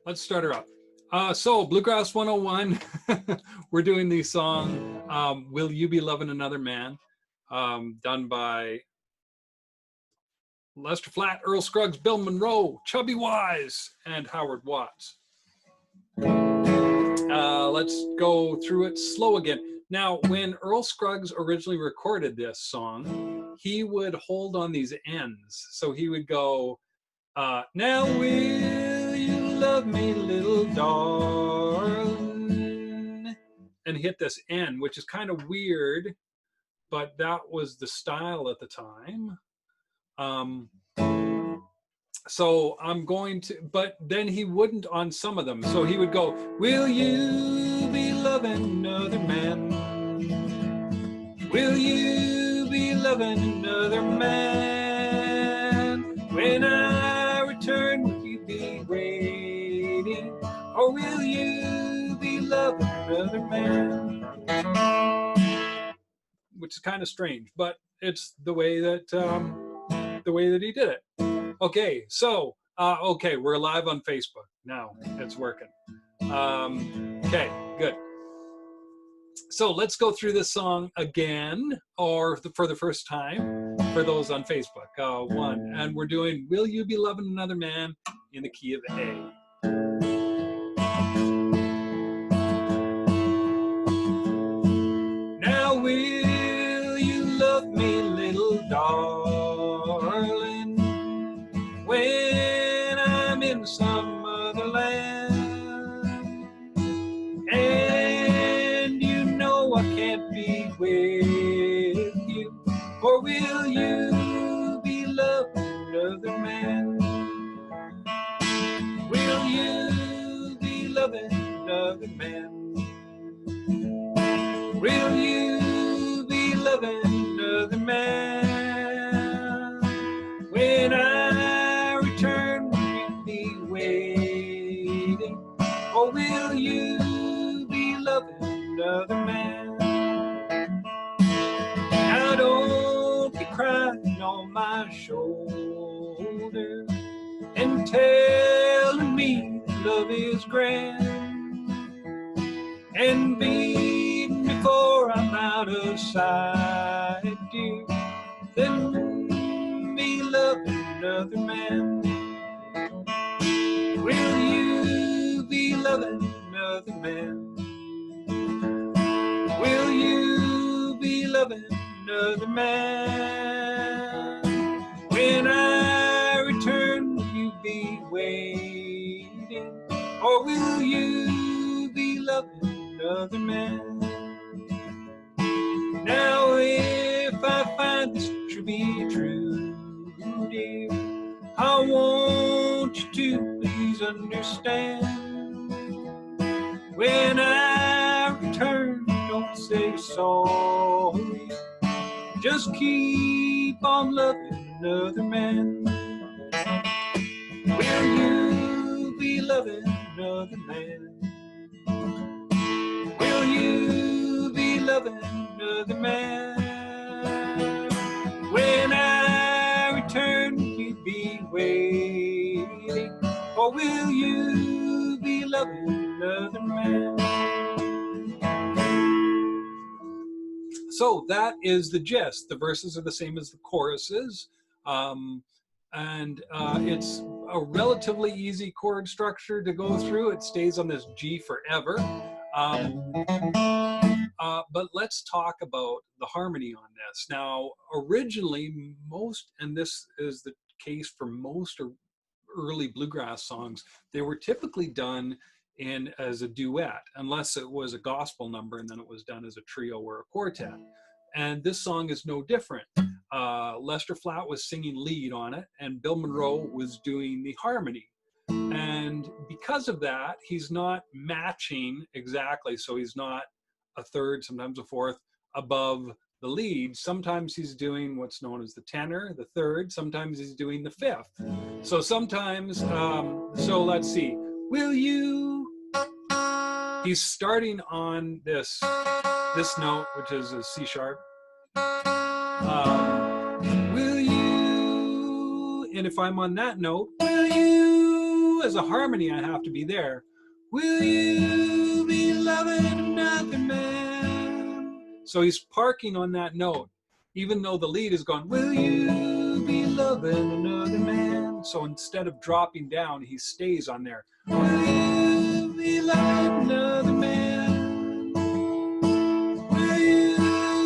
Let's start her up. So Bluegrass 101, we're doing the song Will You Be Loving Another Man, done by Lester Flatt, Earl Scruggs, Bill Monroe, Chubby Wise, and Howard Watts. Let's go through it slow again. Now, when Earl Scruggs originally recorded this song, he would hold on these ends. So he would go, now will you love me, little darling, and hit this end, which is kind of weird, but that was the style at the time. So I'm going to, but then he wouldn't on some of them. So he would go, will you be loving another man? Will you be loving another man? When I return, will you be waiting? Or will you be loving another man? Which is kind of strange, but it's the way that he did it. Okay, so okay, we're live on Facebook now. It's working. Okay, good. So let's go through this song again, or for the first time, for those on Facebook. One, and we're doing "Will You Be Loving Another Man" in the key of A. Now will you love me, little darling, when I'm in some other land, and you know I can't be with you, or will you be loving another man? Will you be loving another man? Will you be loving another man? When I return, will you be waiting? Or will you be loving another man? Now don't be crying on my shoulder and telling me that love is grand and beating before I'm out of sight, dear. Then be loving another man. Will you be loving another man? Will you be loving another man? When I return, will you be waiting? Or will you be loving another man? Now if I find this to be true, dear, I want you to please understand. When I return, don't say sorry. Just keep on loving another man. Will you be loving another man? Will you be loving another man? When I return, will you be waiting? Or will you be loving another man? So that is the gist. The verses are the same as the choruses. And it's a relatively easy chord structure to go through. It stays on this G forever. But let's talk about the harmony on this. Now, originally, and this is the case for most early bluegrass songs, they were typically done as a duet, unless it was a gospel number, and then it was done as a trio or a quartet. And this song is no different. Lester Flatt was singing lead on it, and Bill Monroe was doing the harmony. And because of that, he's not matching exactly. So he's not a third, sometimes a fourth above the lead. Sometimes he's doing what's known as the tenor, the third. Sometimes he's doing the fifth. So sometimes, so let's see. Will you? He's starting on this note, which is a C sharp. Will you? And if I'm on that note, will you you as a harmony, I have to be there. Will you be loving another man? So he's parking on that note, even though the lead is going, will you be loving another man? So instead of dropping down, he stays on there. Will you be loving another man? Will you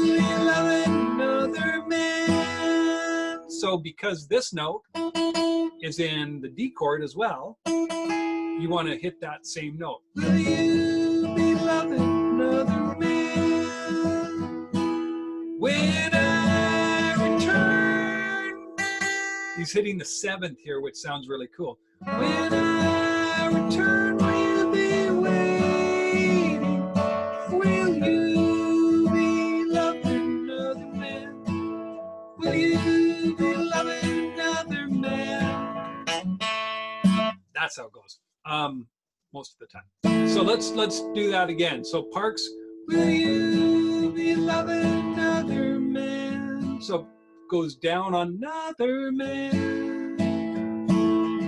be loving another man? So because this note is in the D chord as well, you want to hit that same note. Will you be loving another man when I return? He's hitting the 7th here, which sounds really cool. When I return, will you be waiting? Will you be loving another man? Will you be loving another man? That's how it goes. Most of the time. So let's do that again. So Parks, will you be loving another man? So goes down on another man.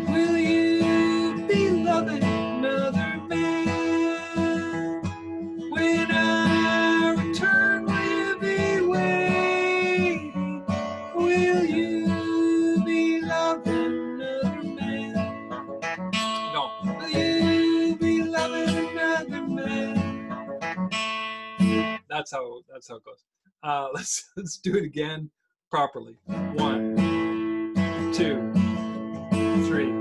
Will you be loving another man? When I return, will you be waiting? Will you be loving another man? No. Will you be loving another man? That's how it goes. Let's do it again properly. 1, 2, 3,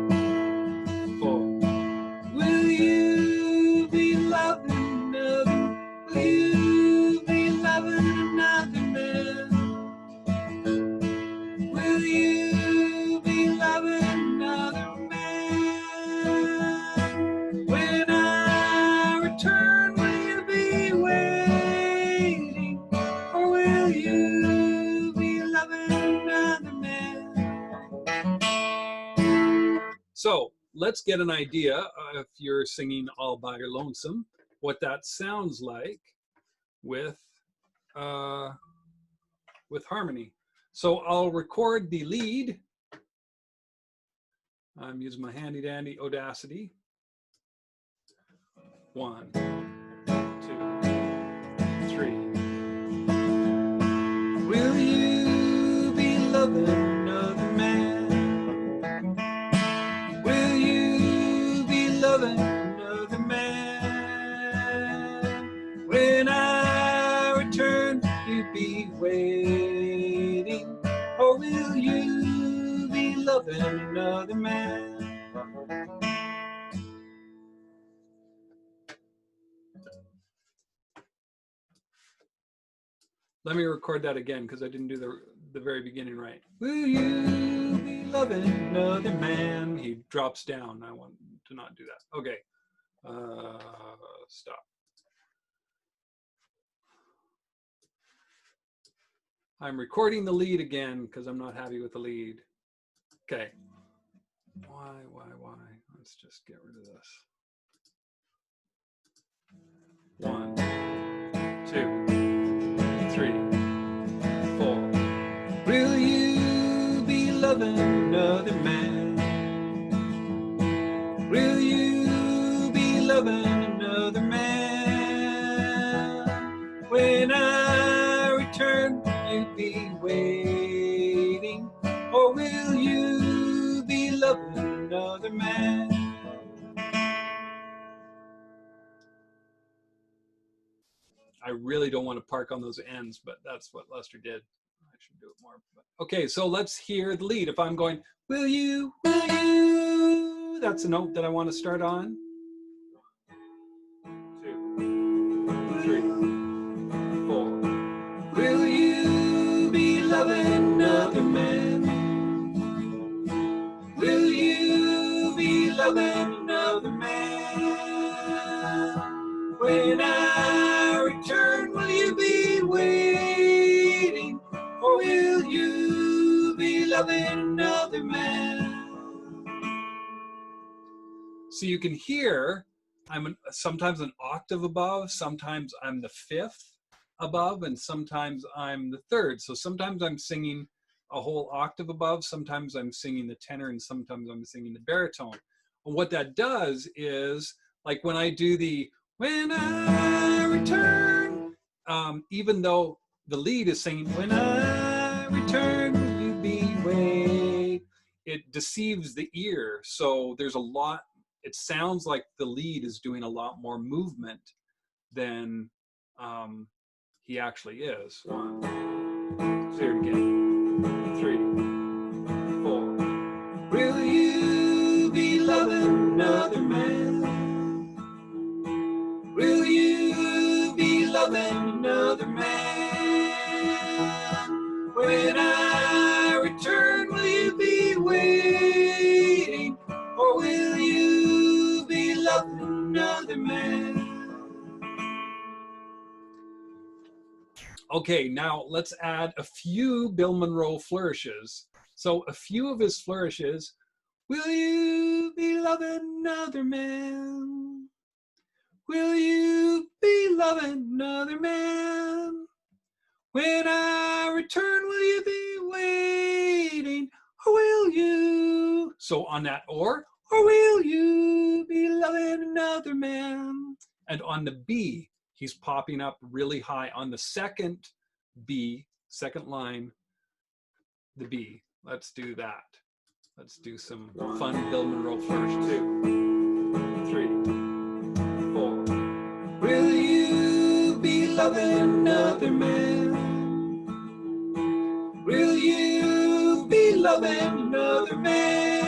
4. Will you be loving another? Will you be loving another man? Will you be loving another man? When I return, will you be waiting? Or will you be loving another man? So let's get an idea, if you're singing all by your lonesome, what that sounds like with harmony. So I'll record the lead. I'm using my handy dandy Audacity. 1, 2, 3. Will you be loving another man? Will you be loving another man? When I return, you be waiting, or will you be loving another man? Let me record that again because I didn't do the very beginning right. Will you be loving another man? He drops down. I want to not do that. Okay. Stop. I'm recording the lead again because I'm not happy with the lead. Okay. Why? Let's just get rid of this. 1, 2, 3, 4. Will you be loving another man? Will you be loving another man? When I return, you be waiting, or will you be loving another man? I really don't want to park on those ends, but that's what Lester did. I should do it more. But, okay, so let's hear the lead. If I'm going, will you, that's a note that I want to start on. 2, 3, 4. Will you be loving another man? Will you be loving another man? When I return, will you be waiting, or will you be loving another man? So you can hear I'm sometimes an octave above, sometimes I'm the 5th above, and sometimes I'm the 3rd. So sometimes I'm singing a whole octave above, sometimes I'm singing the tenor, and sometimes I'm singing the baritone. And what that does is, like when I do the when I return, even though the lead is saying when I return, will you be wait, it deceives the ear. So there's a lot, it sounds like the lead is doing a lot more movement than he actually is. 1, say it again. 3, 4. Will you be loving another man? Will you be loving another man? When I return, will you be waiting? Or will you be loving another man? Okay, now let's add a few Bill Monroe flourishes. So a few of his flourishes. Will you be loving another man? Will you be loving another man? When I return, will you be waiting? Or will you? So on that or will you be loving another man? And on the B, he's popping up really high on the second B, second line, the B. Let's do that. Let's do some fun Bill Monroe flourish. 2, 3, 4. Will you be loving another man? Will you be loving another man?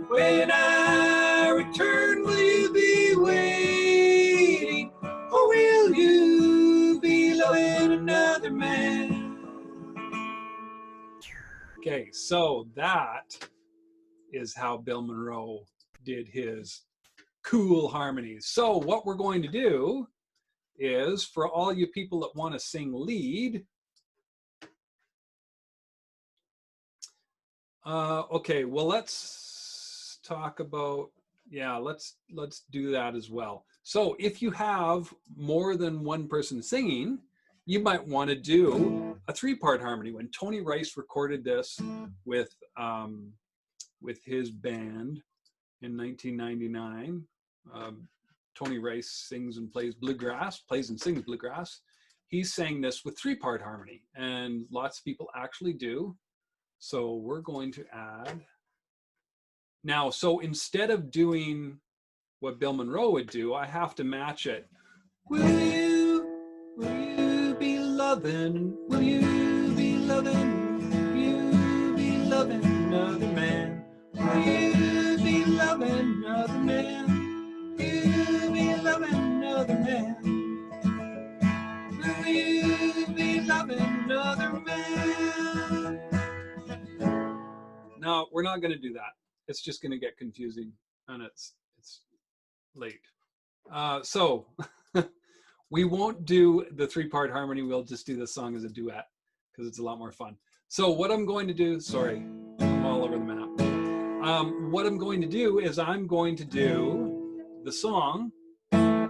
When I return, will you be waiting? Or will you be loving another man? Okay, so that is how Bill Monroe did his cool harmonies. So what we're going to do is, for all you people that want to sing lead, okay, well, let's talk about, yeah, let's do that as well. So if you have more than one person singing, you might want to do a 3-part harmony. When Tony Rice recorded this with his band in 1999, Tony Rice sings and plays bluegrass, plays and sings bluegrass. He sang this with 3-part harmony, and lots of people actually do. So we're going to add now. So instead of doing what Bill Monroe would do, I have to match it. Will you be loving? Will you be loving? Will you be loving another man? Will you be loving another man? Will you be loving another man? Will you be loving another man? No, we're not going to do that. It's just going to get confusing, and it's late. So we won't do the 3-part harmony. We'll just do this song as a duet because it's a lot more fun. So what I'm going to do, sorry, I'm all over the map. What I'm going to do is I'm going to do the song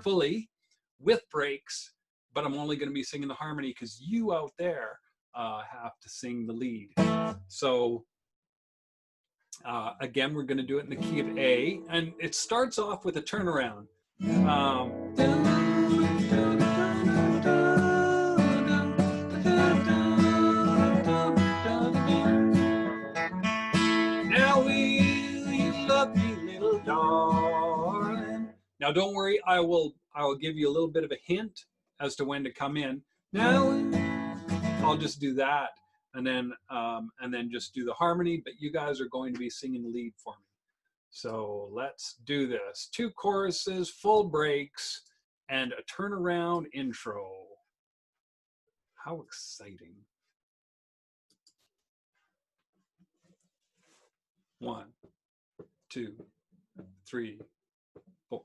fully with breaks, but I'm only going to be singing the harmony because you out there have to sing the lead. So again, we're going to do it in the key of A, and it starts off with a turnaround. Now will you love me, little darling? Now don't worry, I will give you a little bit of a hint as to when to come in. Now I'll just do that, and then just do the harmony, but you guys are going to be singing the lead for me. So let's do this. 2 choruses, full breaks, and a turnaround intro. How exciting. 1, 2, 3, 4.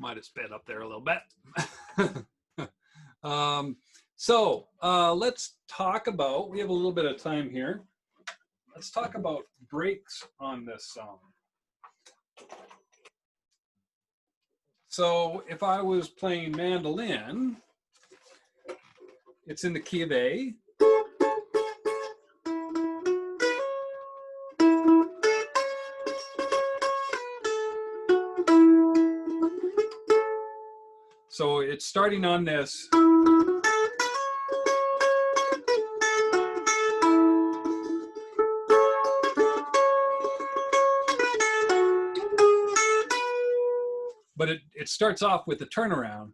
Might have sped up there a little bit. So let's talk about, we have a little bit of time here. Let's talk about breaks on this song. So if I was playing mandolin, it's in the key of A. So it's starting on this. But it starts off with a turnaround.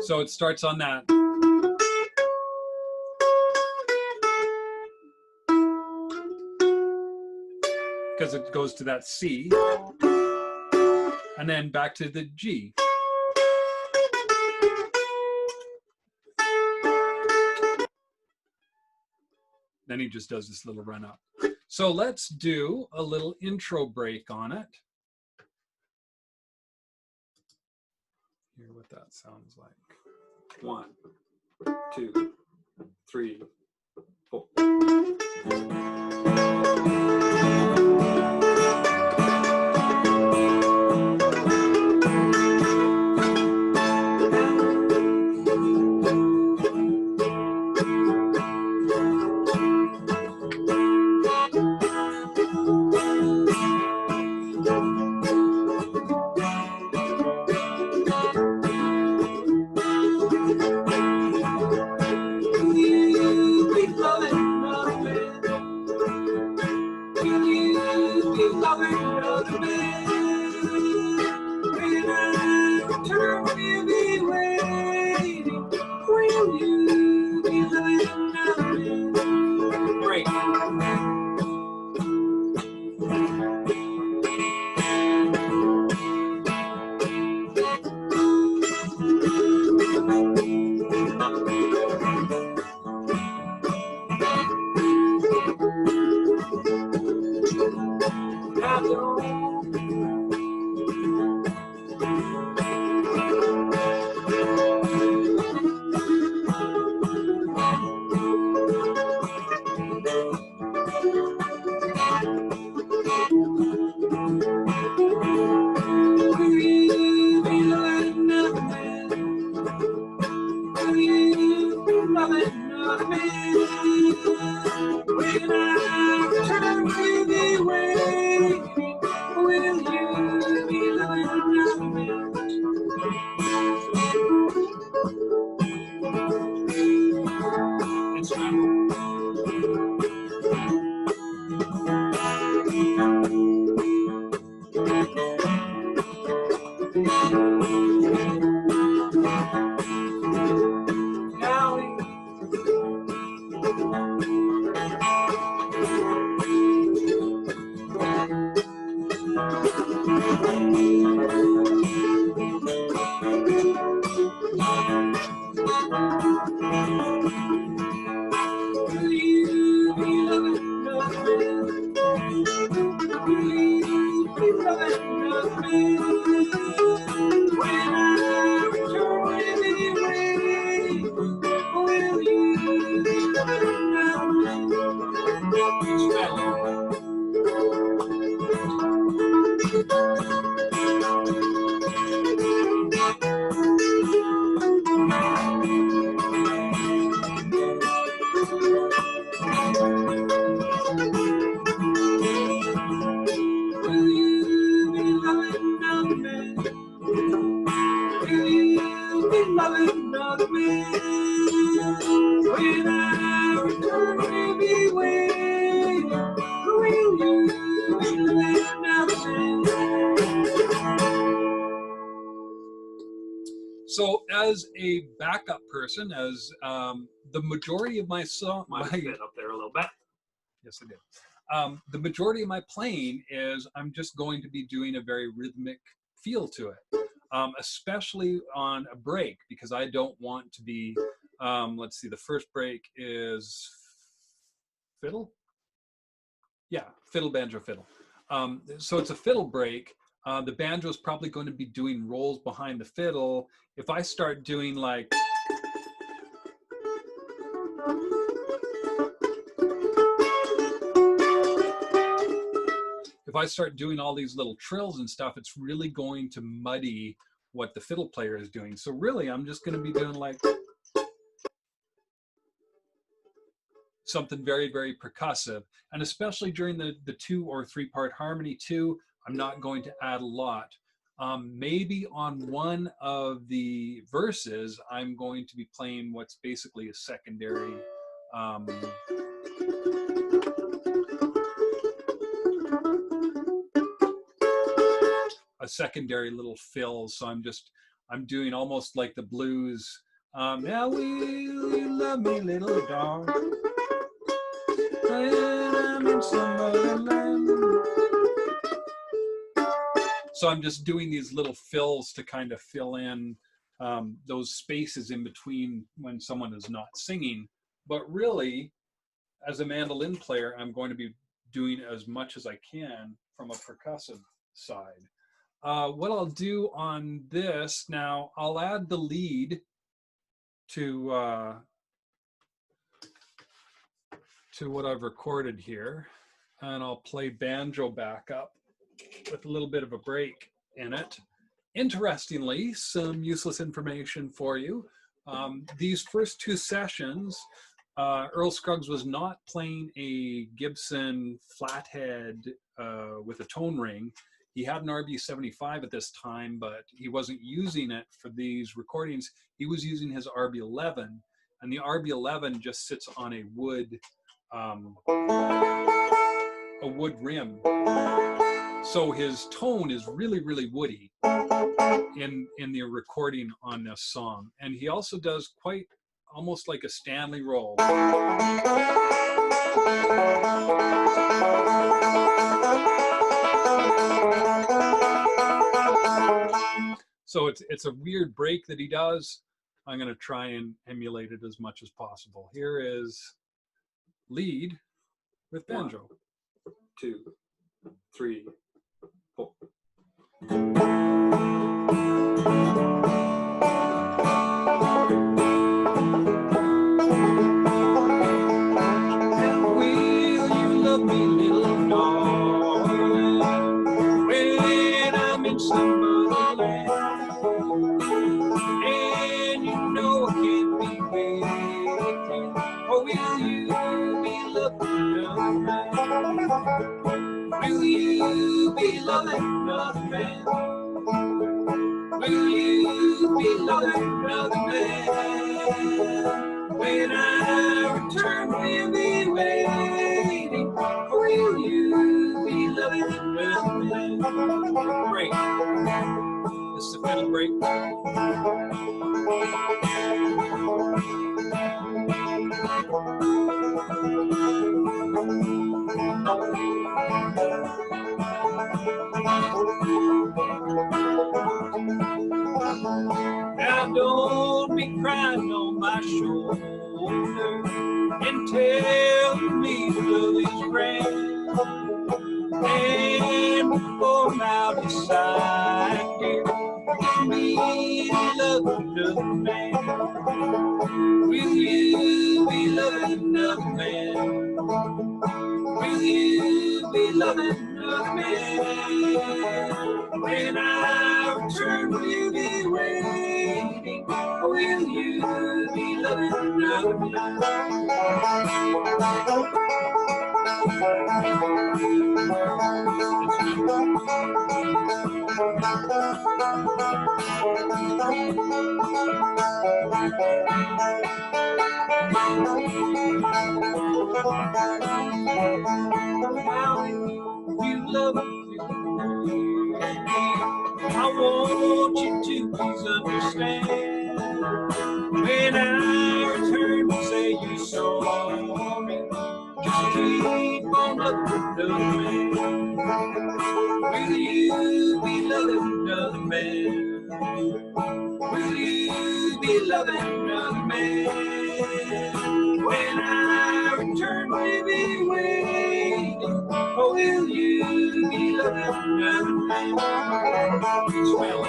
So it starts on that. Because it goes to that C. And then back to the G. Then he just does this little run up. So let's do a little intro break on it. Hear what that sounds like. 1, 2, 3, 4. So as a backup person, as the majority of my song, might have been up there a little bit. Yes, I did. The majority of my playing is I'm just going to be doing a very rhythmic feel to it. especially on a break, because I don't want to be, let's see, the first break is fiddle. Yeah, fiddle, banjo, fiddle. So it's a fiddle break. The banjo is probably going to be doing rolls behind the fiddle. If I start doing like, if I start doing all these little trills and stuff, it's really going to muddy what the fiddle player is doing. So really, I'm just going to be doing like something very, very percussive. And especially during the 2 or 3 part harmony too, I'm not going to add a lot. Maybe on one of the verses, I'm going to be playing what's basically a secondary little fill. So I'm doing almost like the blues. Now will you love me, little dog? I'm in some other land. So I'm just doing these little fills to kind of fill in those spaces in between when someone is not singing. But really, as a mandolin player, I'm going to be doing as much as I can from a percussive side. What I'll do on this now, I'll add the lead to what I've recorded here, and I'll play banjo back up with a little bit of a break in it. Interestingly, some useless information for you. These first 2 sessions, Earl Scruggs was not playing a Gibson flathead with a tone ring. He had an RB75 at this time, but he wasn't using it for these recordings. He was using his RB11, and the RB11 just sits on a wood rim. So his tone is really, really woody in the recording on this song. And he also does quite almost like a Stanley roll. So it's a weird break that he does. I'm going to try and emulate it as much as possible. Here is lead with banjo. 1, 2, 3, 4. Will you be loving another man? Will you be loving another man? When I return, we'll be waiting. Or will you be loving another man? Break. This is a fiddle break. Now don't be crying on my shoulder and tell me love is grand. And before now decide, dear, it's me to love another man. Will you be loving another man? Will you be loving another man? When I return, will you be waiting? Or will you be loving another man? How you love me, I want you to please understand. When I return, say you're sorry. Just keep on loving another man. Will you be loving another man? Will you be loving another man? When I return, will be waiting. Or will you be loving another man? Swell.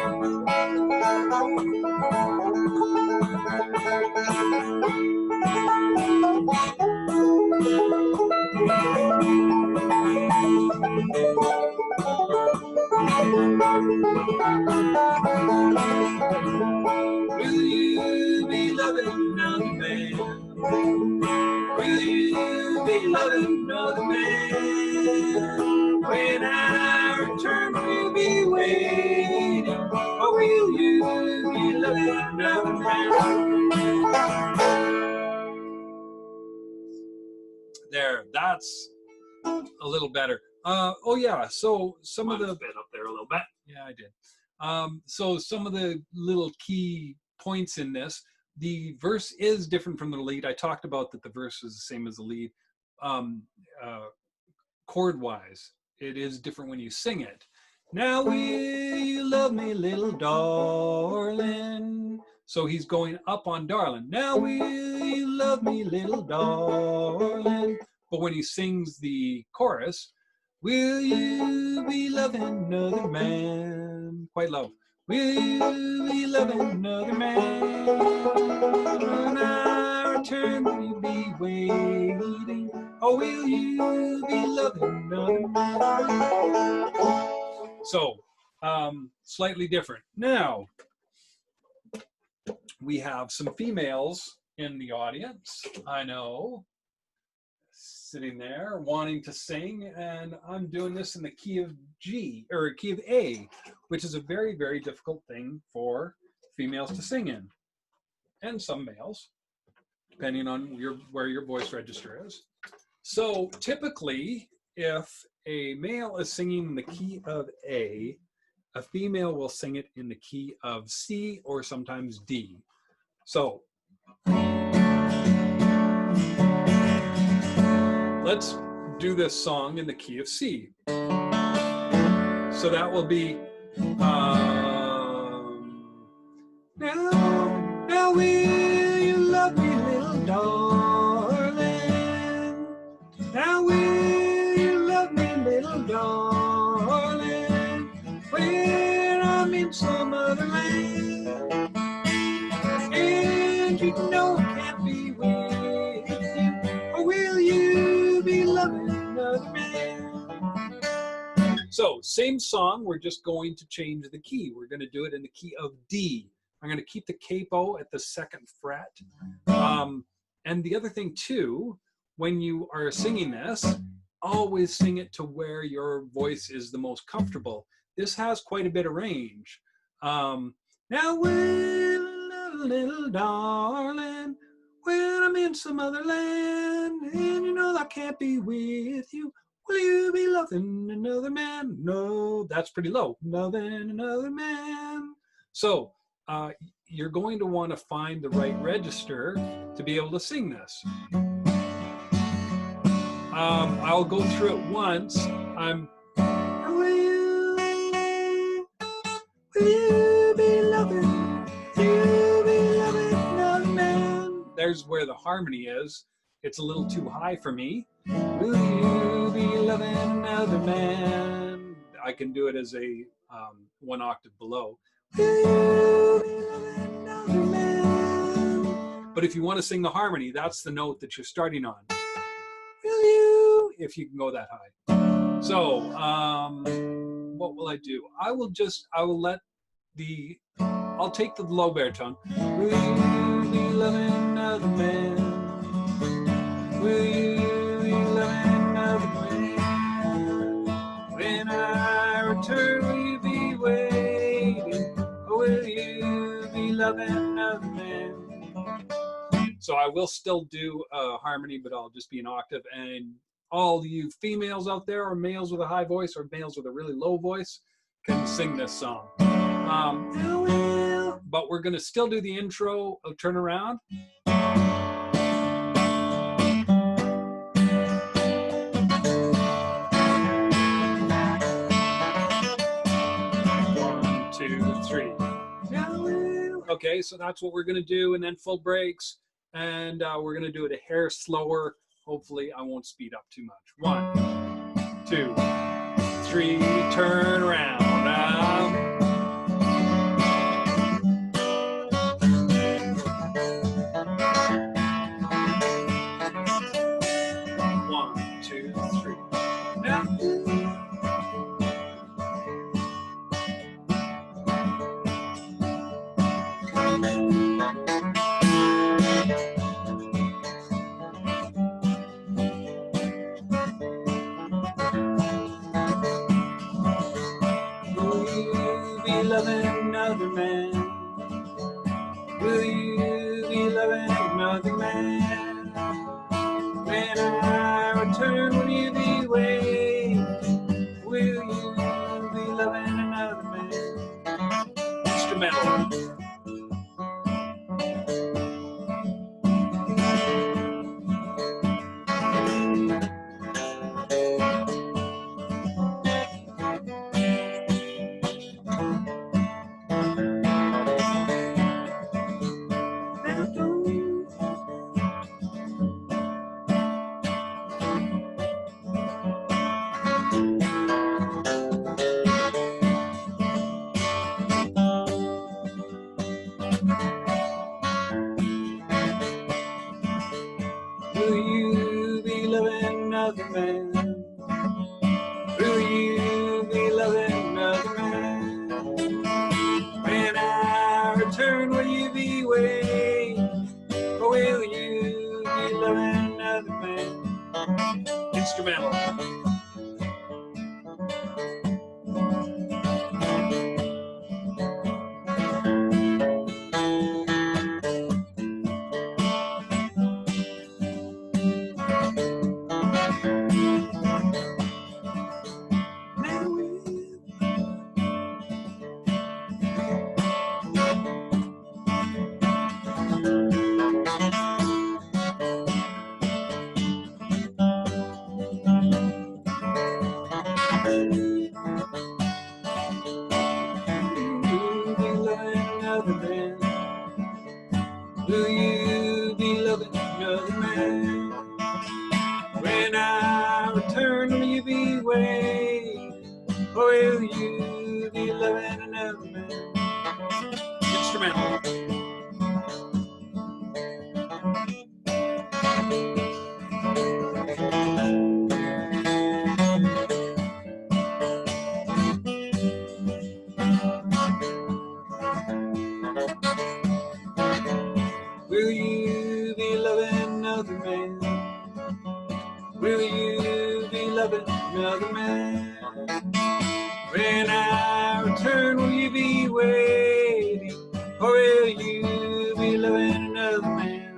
Will you be loving another man? Will you be loving another man? When I return, we'll be waiting. Or will you be loving another man? There, that's a little better. Oh yeah, so some of the sped up there a little bit. Yeah, I did. So some of the little key points in this, the verse is different from the lead. I talked about that the verse is the same as the lead. Chord-wise, it is different when you sing it. Now will you love me, little darling? So he's going up on darling. Now will you love me, little darling? But when he sings the chorus, will you be loving another man? Quite low. Will you be loving another man? When I return, will you be waiting? Or will you be loving another man? So, slightly different. Now, we have some females in the audience, I know, sitting there wanting to sing, and I'm doing this in the key of G, or key of A, which is a very, very difficult thing for females to sing in, and some males, depending on where your voice register is. So typically, if a male is singing in the key of A female will sing it in the key of C or sometimes D. So let's do this song in the key of C. So that will be now will you love me, little darling? Now will you love me, little darling? When I'm in some other land, and you know I can't be with you, or will you be loving another man? So same song, we're just going to change the key. We're going to do it in the key of D. I'm going to keep the capo at the 2nd fret. And the other thing too, when you are singing this, always sing it to where your voice is the most comfortable. This has quite a bit of range. Now little darling, when I'm in some other land, and you know I can't be with you, will you be loving another man? No, that's pretty low. Loving another man. So you're going to want to find the right register to be able to sing this. I'll go through it once. Will you be loving? Will you be loving another man? There's where the harmony is. It's a little too high for me. Will you be loving another man? I can do it as a 1 octave below. Will you be loving another man? But if you want to sing the harmony, that's the note that you're starting on. Will you? If you can go that high. So, what will I do? I'll take the low baritone. Will you be loving another man? Will you be loving another man? When I return, will you be waiting? Or will you be loving another man? So I will still do a harmony, but I'll just be an octave. And all you females out there, or males with a high voice, or males with a really low voice, can sing this song. But we're going to still do the intro of Turn Around. 1, 2, 3. Okay, so that's what we're going to do, and then full breaks, and we're going to do it a hair slower. Hopefully, I won't speed up too much. 1, 2, 3, turn around. 1, 2, 3. Now. Loving another man? Will you be loving another man? When I return, will you be waiting? Will you be loving another man? Instrumental. Will you be loving another man? Will you be loving another man? When I return, will you be waiting? Or will you be loving another man? Instrumental. Will you be loving another man? When I return, will you be waiting? Or will you be loving another man? Instrumental. Will you be loving another man? Will you be loving another man? When I return, will you be waiting? Or will you be loving another man?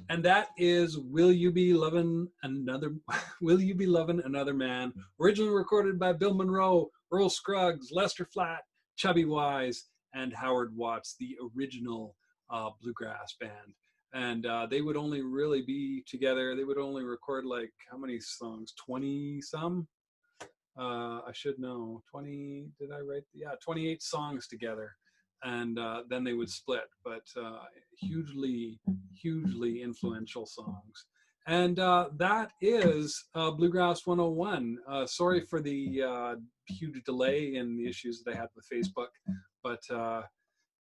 And that is Will You Be Loving Another Will You Be Loving Another Man? Originally recorded by Bill Monroe, Earl Scruggs, Lester Flatt, Chubby Wise, and Howard Watts, the original bluegrass band. And they would only really be together. They would only record like how many songs? 20 some? I should know. 20, did I write? Yeah, 28 songs together. And then they would split, but hugely, hugely influential songs. And that is Bluegrass 101. Sorry for the huge delay in the issues that I had with Facebook, but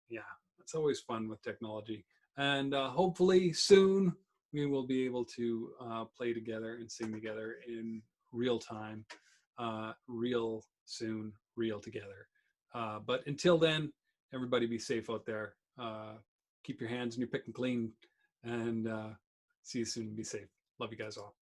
yeah, it's always fun with technology. And hopefully soon we will be able to play together and sing together in real time, real soon, real together. But until then, everybody be safe out there. Keep your hands in your pick and clean, and see you soon. Be safe. Love you guys all.